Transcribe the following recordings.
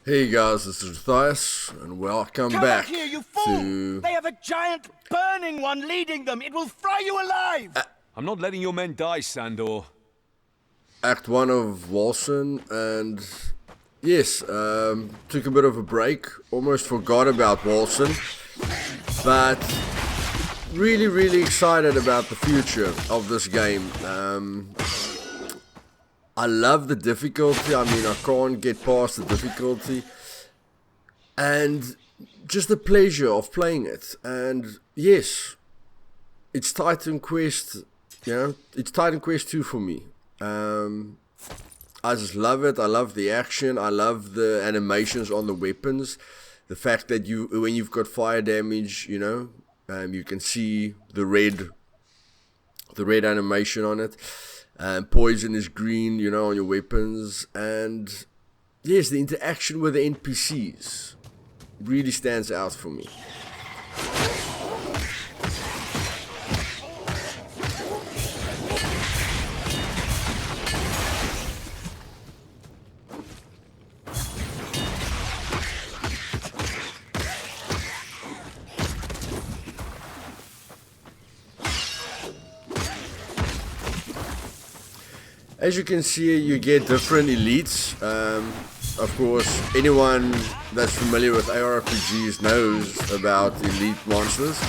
Hey guys, this is Luthais, and welcome Come back here, you fool! to... They have a giant burning one leading them! It will fry you alive! I'm not letting your men die, Sandor. Act 1 of Wolcen, and yes, took a bit of a break, almost forgot about Wolcen, but really excited about the future of this game. I love the difficulty. I mean, I can't get past the difficulty, and just the pleasure of playing it. And yes, it's Titan Quest, it's Titan Quest 2 for me. I just love it. I love the action. I love the animations on the weapons. The fact that when you've got fire damage, you can see the red animation on it. Poison is green, on your weapons. And yes, the interaction with the NPCs really stands out for me. As you can see, you get different elites. Of course, anyone that's familiar with ARPGs knows about elite monsters.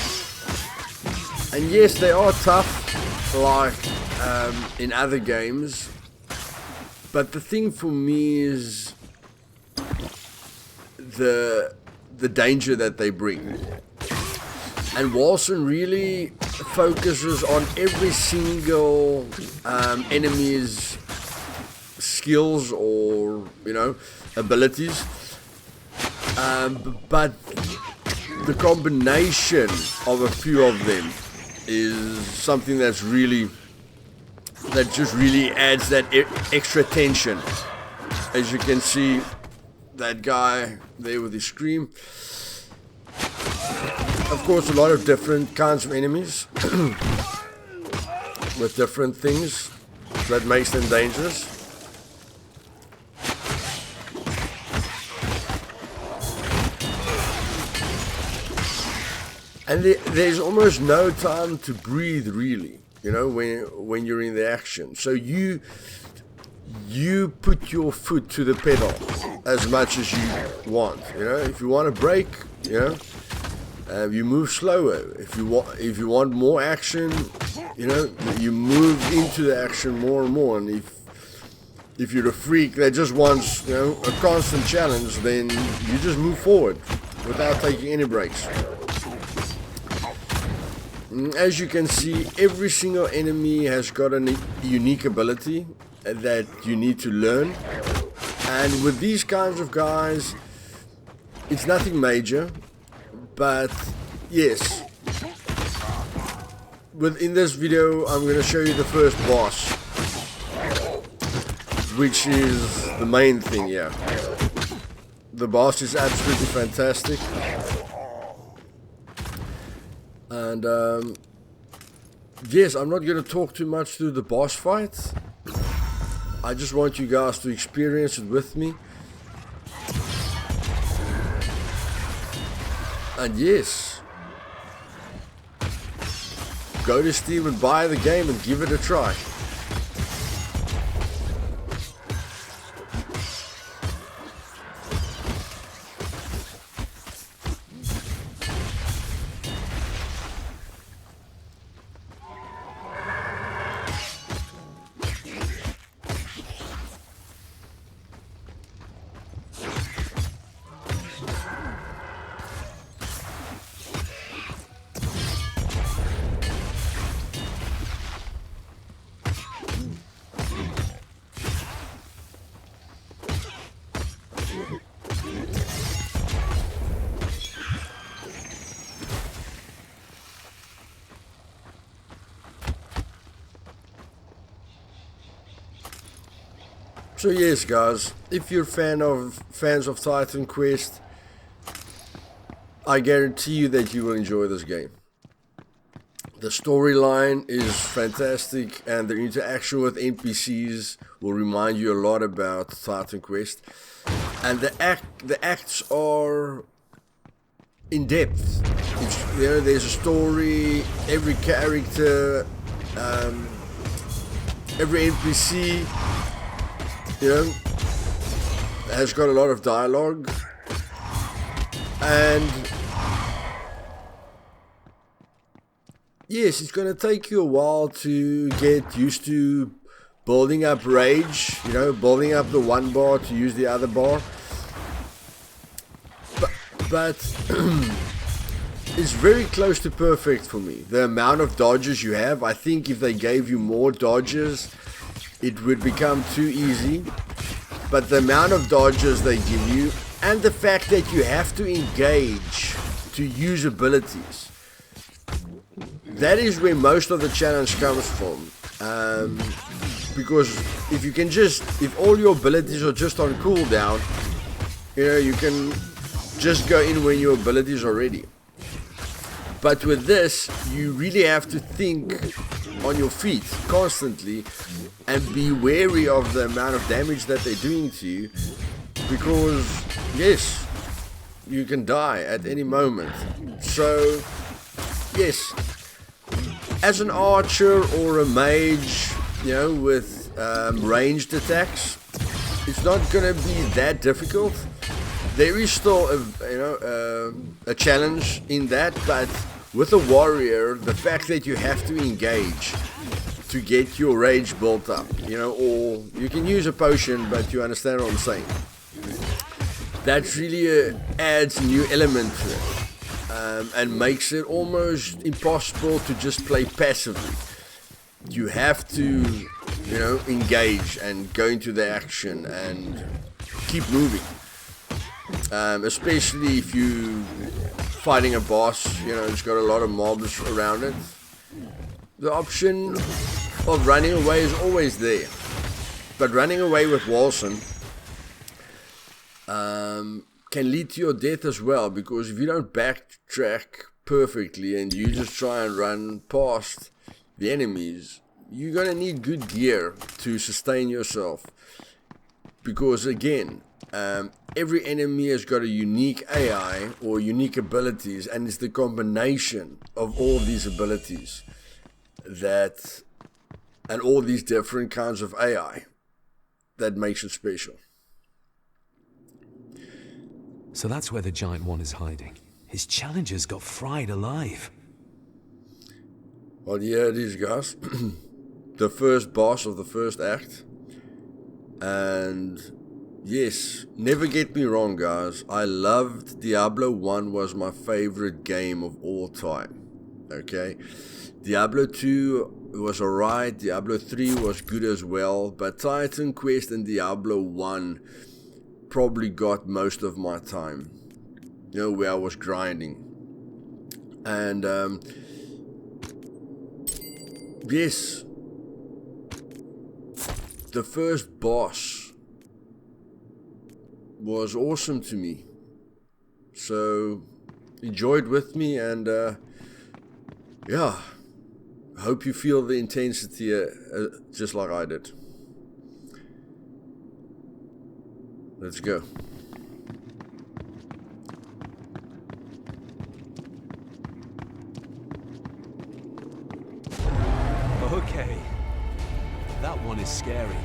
And yes, they are tough, like in other games. But the thing for me is the danger that they bring. And Wolcen really focuses on every single enemy's skills or, abilities. But the combination of a few of them is something that just really adds that extra tension. As you can see, that guy there with his scream. Of course, a lot of different kinds of enemies with different things that makes them dangerous. And there's almost no time to breathe, really, when you're in the action. So you put your foot to the pedal as much as you want. If you want to break, you move slower. If you want more action, you move into the action more and more. And if you're a freak that just wants, a constant challenge, then you just move forward without taking any breaks. As you can see, every single enemy has got a unique ability that you need to learn. And with these kinds of guys, it's nothing major. But yes, in this video I'm going to show you the first boss, which is the main thing here. The boss is absolutely fantastic, and yes, I'm not going to talk too much through the boss fight. I just want you guys to experience it with me. And yes, go to Steam and buy the game and give it a try. So yes, guys, if you're fans of Titan Quest, I guarantee you that you will enjoy this game. The storyline is fantastic, and the interaction with NPCs will remind you a lot about Titan Quest. and the acts are in depth. There's a story. Every character, every NPC, has got a lot of dialogue, and yes, it's going to take you a while to get used to building up rage, building up the one bar to use the other bar. But it's very close to perfect for me. The amount of dodges you have, I think if they gave you more dodges, it would become too easy. But the amount of dodges they give you, and the fact that you have to engage to use abilities, that is where most of the challenge comes from. Because if all your abilities are just on cooldown, you can just go in when your abilities are ready. But with this, you really have to think on your feet constantly and be wary of the amount of damage that they're doing to you, because yes, you can die at any moment. So yes, as an archer or a mage, with ranged attacks, it's not going to be that difficult. There is still a challenge in that, but with a warrior, the fact that you have to engage to get your rage built up, or you can use a potion, but you understand what I'm saying. That really adds a new element to it, and makes it almost impossible to just play passively. You have to, engage and go into the action and keep moving. Especially if you fighting a boss, it's got a lot of mobs around it. The option of running away is always there, but running away with Wolcen can lead to your death as well, because if you don't backtrack perfectly and you just try and run past the enemies, you're gonna need good gear to sustain yourself, because again, every enemy has got a unique AI or unique abilities, and it's the combination of all these abilities and all these different kinds of AI that makes it special. So that's where the Giant One is hiding. His challengers got fried alive. Well, yeah, it is, guys. The first boss of the first act. And yes, never get me wrong, guys. I loved Diablo 1, was my favorite game of all time. Okay? Diablo 2 was alright. Diablo 3 was good as well. But Titan Quest and Diablo 1 probably got most of my time. Where I was grinding. And yes, the first boss was awesome to me. So enjoy it with me, and yeah, hope you feel the intensity just like I did. Let's go. Okay. That one is scary.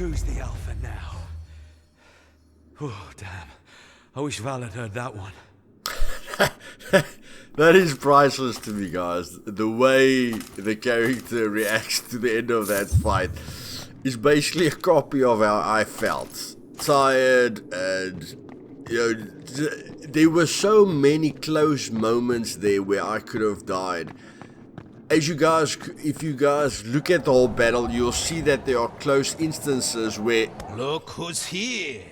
Who's the alpha now? Oh, damn. I wish Val had heard that one. That is priceless to me, guys. The way the character reacts to the end of that fight is basically a copy of how I felt. Tired, and there were so many close moments there where I could have died. If you guys look at the whole battle, you'll see that there are close instances where... Look who's here.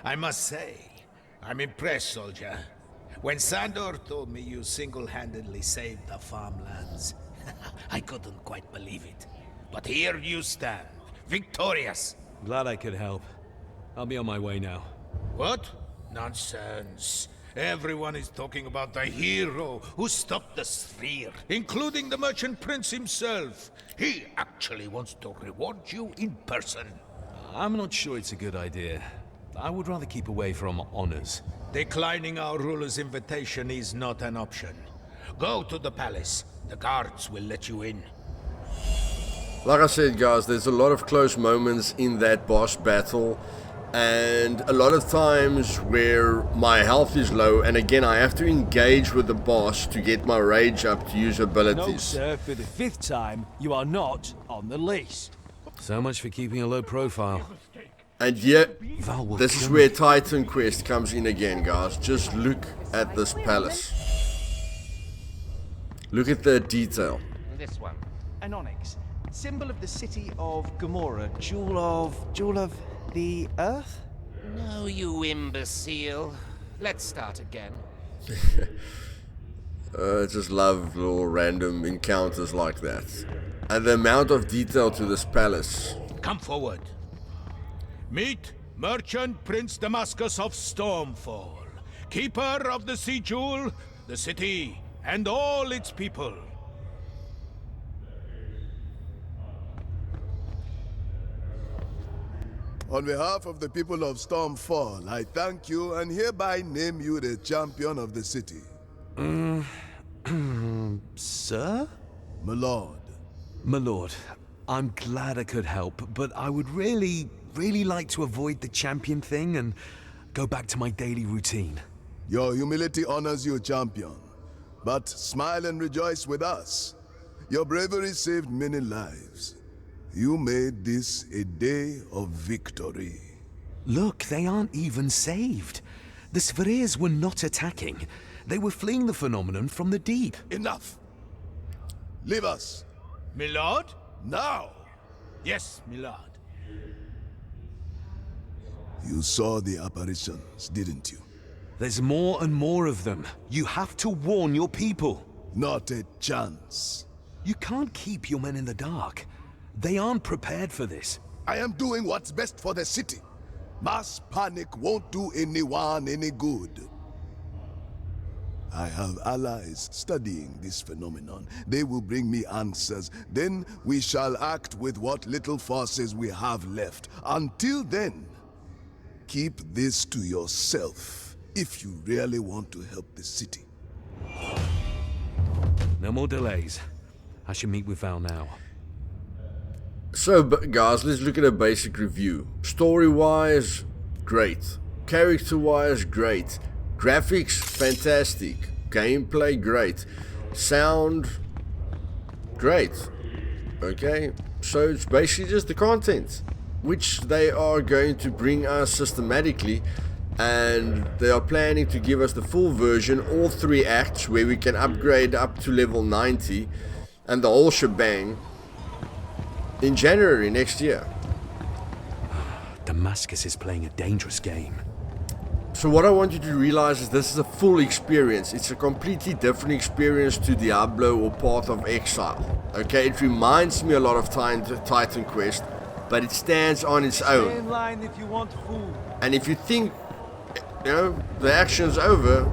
I must say, I'm impressed, soldier. When Sandor told me you single-handedly saved the farmlands, I couldn't quite believe it. But here you stand, victorious. Glad I could help. I'll be on my way now. What? Nonsense. Everyone is talking about the hero who stopped the sphere, including the merchant prince himself. He actually wants to reward you in person. I'm not sure it's a good idea. I would rather keep away from honors. Declining our ruler's invitation is not an option. Go to the palace. The guards will let you in. Like I said, guys, there's a lot of close moments in that boss battle. And a lot of times where my health is low, and again I have to engage with the boss to get my rage up to use abilities. No, sir, for the 5th time, you are not on the list. So much for keeping a low profile. And yet, Val will this is kill where me. Titan Quest comes in again, guys. Just look at this palace. Look at the detail. This one. An onyx, symbol of the city of Gomorrah, jewel of the earth? No, you imbecile. Let's start again. I just love little random encounters like that. And the amount of detail to this palace. Come forward. Meet Merchant Prince Damascus of Stormfall, keeper of the Sea Jewel, the city, and all its people. On behalf of the people of Stormfall, I thank you and hereby name you the champion of the city. Sir? My lord. My lord, I'm glad I could help, but I would really like to avoid the champion thing and go back to my daily routine. Your humility honors you, champion. But smile and rejoice with us. Your bravery saved many lives. You made this a day of victory. Look, they aren't even saved. The Spheres were not attacking. They were fleeing the phenomenon from the deep. Enough! Leave us! Milord? Now! Yes, milord. You saw the apparitions, didn't you? There's more and more of them. You have to warn your people. Not a chance. You can't keep your men in the dark. They aren't prepared for this. I am doing what's best for the city. Mass panic won't do anyone any good. I have allies studying this phenomenon. They will bring me answers. Then we shall act with what little forces we have left. Until then, keep this to yourself if you really want to help the city. No more delays. I should meet with Val now. So, guys, let's look at a basic review. Story-wise, great. Character-wise, great. Graphics, fantastic. Gameplay, great. Sound, great. Okay, so it's basically just the content, which they are going to bring us systematically, and they are planning to give us the full version, all 3 acts, where we can upgrade up to level 90, and the whole shebang, in January next year. Damascus is playing a dangerous game. So what I want you to realize is this is a full experience. It's a completely different experience to Diablo or Path of Exile. Okay, it reminds me a lot of Titan Quest, but it stands on its Stay own. in line if you want food. And if you think, the action's over,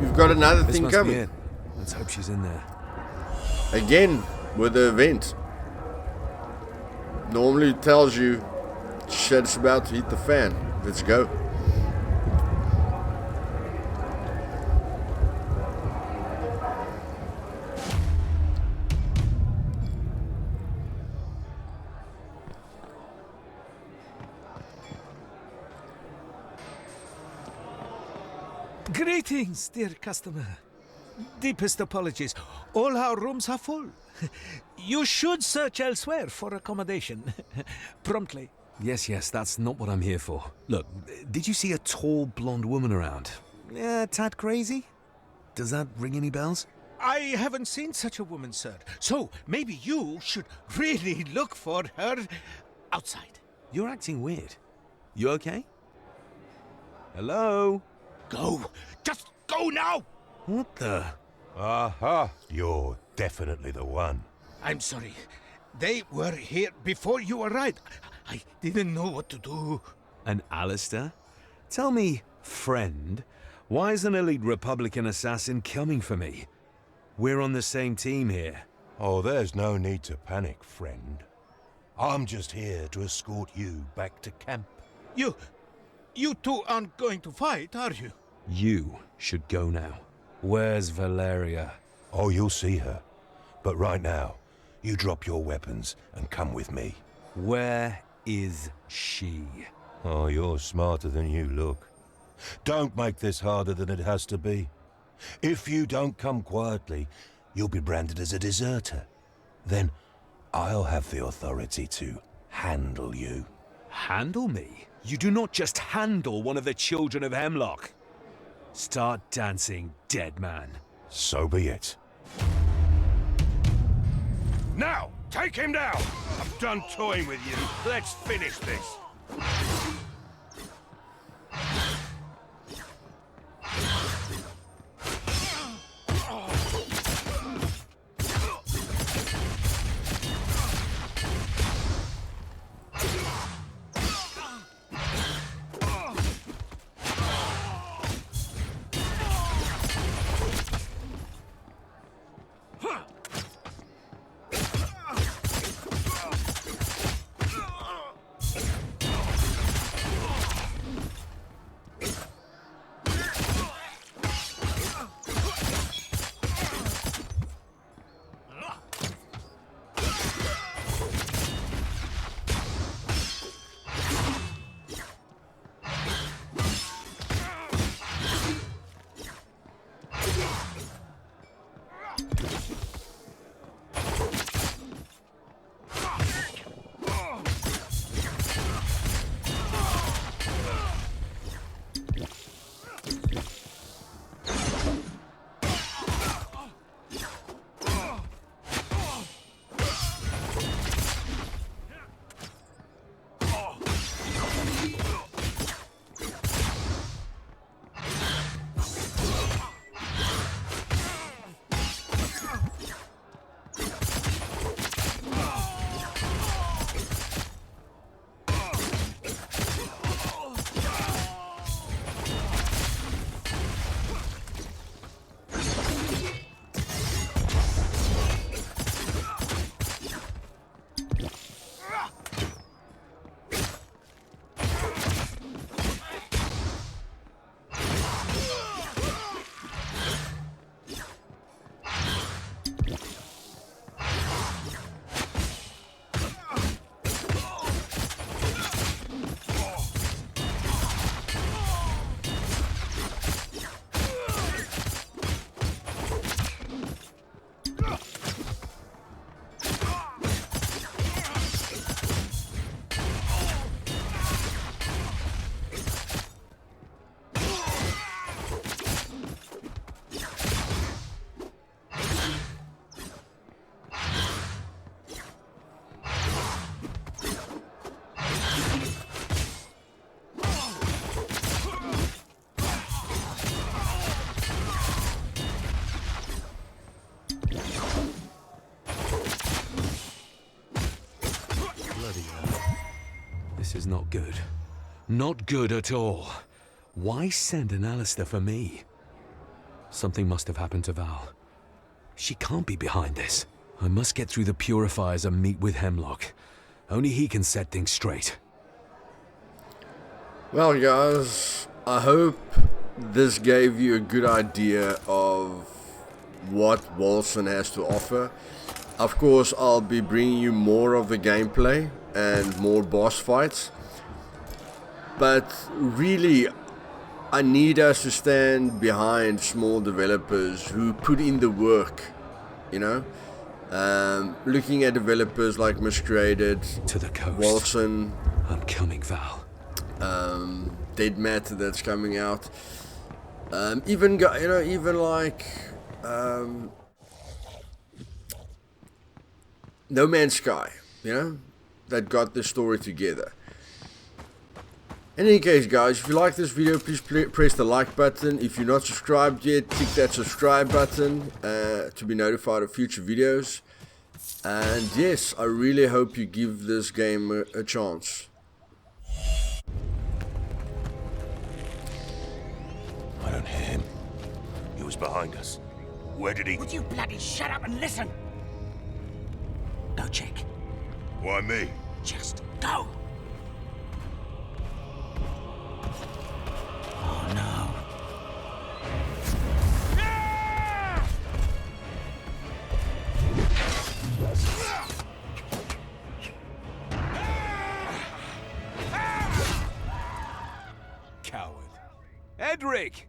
you've got another This thing must be coming. it. Let's hope she's in there. Again, with the event. Normally it tells you shit's about to hit the fan. Let's go. Greetings, dear customer. Deepest apologies. All our rooms are full. You should search elsewhere for accommodation. Promptly. Yes, that's not what I'm here for. Look, did you see a tall blonde woman around? Tad crazy? Does that ring any bells? I haven't seen such a woman, sir. So maybe you should really look for her outside. You're acting weird. You okay? Hello? Go. Just go now. What the? Aha! You're definitely the one. I'm sorry. They were here before you arrived. I didn't know what to do. And Alistair? Tell me, friend, why is an elite Republican assassin coming for me? We're on the same team here. Oh, there's no need to panic, friend. I'm just here to escort you back to camp. You two aren't going to fight, are you? You should go now. Where's Valeria? Oh, you'll see her. But right now, you drop your weapons and come with me. Where is she? Oh, you're smarter than you look. Don't make this harder than it has to be. If you don't come quietly, you'll be branded as a deserter. Then I'll have the authority to handle you. Handle me? You do not just handle one of the children of Hemlock. Start dancing, dead man. So be it. Now, take him down! I'm done toying with you. Let's finish this. This is not good. Not good at all. Why send an Alistair for me? Something must have happened to Val. She can't be behind this. I must get through the purifiers and meet with Hemlock. Only he can set things straight. Well, guys, I hope this gave you a good idea of what Wolcen has to offer. Of course, I'll be bringing you more of the gameplay and more boss fights. But really, I need us to stand behind small developers who put in the work, you know. Looking at developers like Miscreated, To the coast. Wolcen, I'm coming, Val. Dead Matter that's coming out. Even like No Man's Sky, you know, that got the story together. In any case, guys, if you like this video, please press the like button. If you're not subscribed yet, click that subscribe button to be notified of future videos. And yes, I really hope you give this game a chance. I don't hear him. He was behind us. Where did he... Would you bloody shut up and listen? Go check. Why me? Just go. Oh no. Coward. Edric!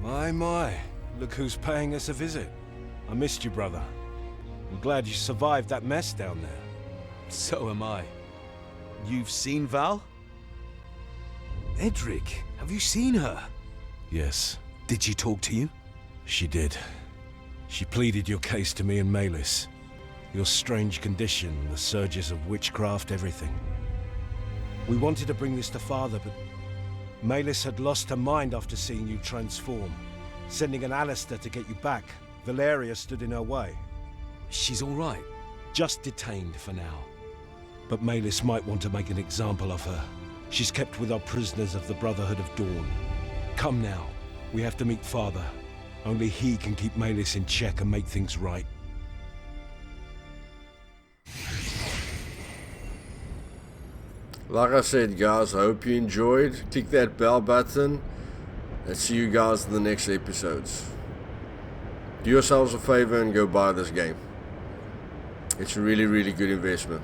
My. Look who's paying us a visit. I missed you, brother. I'm glad you survived that mess down there. So am I. You've seen Val? Edric, have you seen her? Yes, Did she talk to you? she did. She pleaded your case to me and Malis. Your strange condition, the surges of witchcraft, everything. We wanted to bring this to Father, but Malis had lost her mind after seeing you transform. Sending an Alistair to get you back, Valeria stood in her way. She's all right. Just detained for now. But Malis might want to make an example of her. She's kept with our prisoners of the Brotherhood of Dawn. Come now. We have to meet Father. Only he can keep Malis in check and make things right. Like I said, guys, I hope you enjoyed. Click that bell button and see you guys in the next episodes. Do yourselves a favor and go buy this game. It's a really, really good investment.